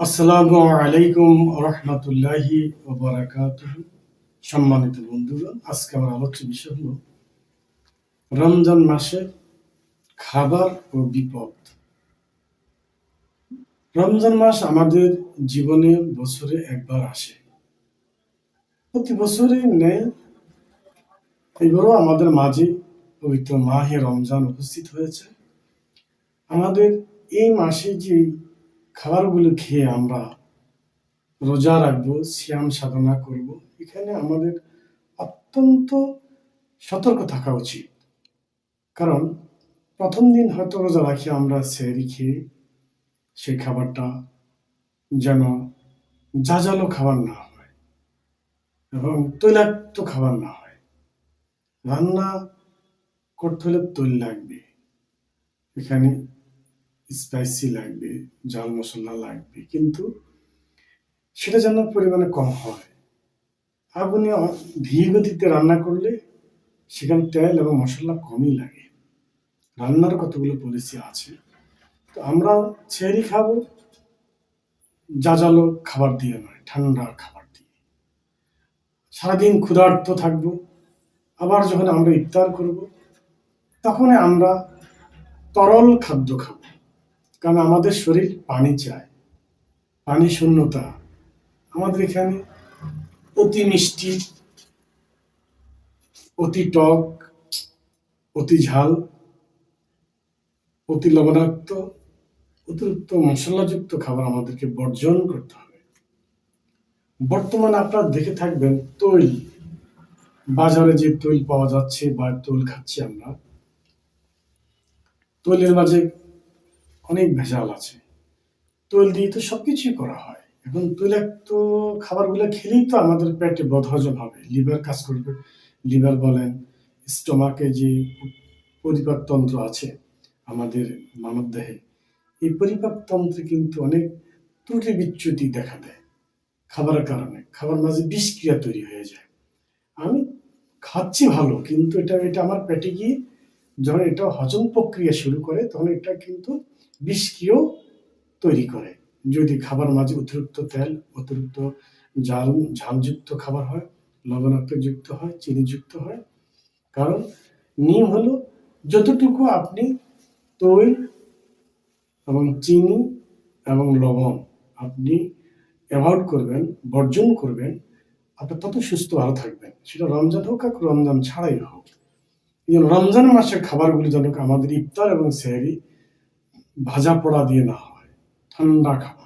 আসসালামু আলাইকুম রহমতুল্লাহি ওবারাকাতুহু। সম্মানিত বন্ধুগণ, আজকে আমার আলোচ্য বিষয় হলো রমজান মাসে খাবার ও বিপদ। রমজান মাস আমাদের জীবনে বছরে একবার আসে, প্রতি বছরই নেই। এবারও আমাদের মাঝে পবিত্র মাহে রমজান উপস্থিত হয়েছে। আমাদের এই মাসে যে খাবারগুলো খেয়ে আমরা রোজা রাখবো, সিয়াম সাধনা করব, এখানে আমাদের অত্যন্ত সতর্ক থাকা উচিত। কারণ প্রথম দিন হয়তো রোজা রাখি আমরা সেহরি খেয়ে সেই খাবারটা যেন জাজালো খাবার না হয় এবং তৈলাক্ত খাবার না হয়। রান্না করতে হলে তৈল লাগবে, এখানে স্পাইসি লাগবে, ঝাল মশলা লাগবে, কিন্তু সেটা যেন পরিমাণে কম হয়। আগুনে ধীর গতিতে রান্না করলে সেখানে তেল এবং মশলা কমই লাগে। রান্নার কতগুলো পলিসি আছে। তো আমরা সেহরি খাবো জাজালো খাবার দিয়ে নয়, ঠান্ডা খাবার দিয়ে। সারাদিন ক্ষুধার্ত থাকবো, আবার যখন আমরা ইফতার করব তখন আমরা তরল খাদ্য খাবো, কারণ আমাদের শরীর পানি চায়, পানি শূন্যতা। আমাদের এখানে অতি মিষ্টি, অতি টক, অতি ঝাল, অতি লবণাক্ত, অতিরিক্ত মশলাযুক্ত খাবার আমাদেরকে বর্জন করতে হবে। বর্তমানে আপনারা দেখে থাকবেন তৈল, বাজারে যে তৈল পাওয়া যাচ্ছে বা তৈল খাচ্ছি আমরা, তৈলের মাঝে অনেক ভেজাল আছে। তৈল দিয়ে তো সবকিছুই করা হয়। এখন তৈলাক্ত খাবারগুলো খেলেই তো আমাদের পেটে বদহজম হবে, লিভার কাজ করবে। লিভার বলেন, স্টোমাকে যে পরিপাক তন্ত্র আছে আমাদের মানব দেহে, এই পরিপাক তন্ত্রে কিন্তু অনেক ত্রুটি বিচ্যুতি দেখা দেয় খাবারের কারণে। খাবার মাঝে বিষক্রিয়া তৈরি হয়ে যায়। আমি খাচ্ছি ভালো, কিন্তু এটা আমার পেটে গিয়ে যখন এটা হজম প্রক্রিয়া শুরু করে তখন এটা কিন্তু বিষক্রিয়া তৈরি করে। যদি খাবার মাঝে অতিরিক্ত তেল, অতিরিক্ত ঝালযুক্ত খাবার হয়, লবণাক্ত যুক্ত হয়, চিনিযুক্ত হয়। কারণ নিয়ম হলো যতটুকু আপনি তৈল এবং চিনি এবং লবণ আপনি অ্যাভয়েড করবেন, বর্জন করবেন, আপনি তত সুস্থ ভালো থাকবেন। সেটা রমজান হোক আর রমজান ছাড়াই হোক। রমজান মাসের খাবারগুলি যেন আমাদের ইফতার এবং সেহরি ভাজা পোড়া দিয়ে না হয়, ঠান্ডা খাবার।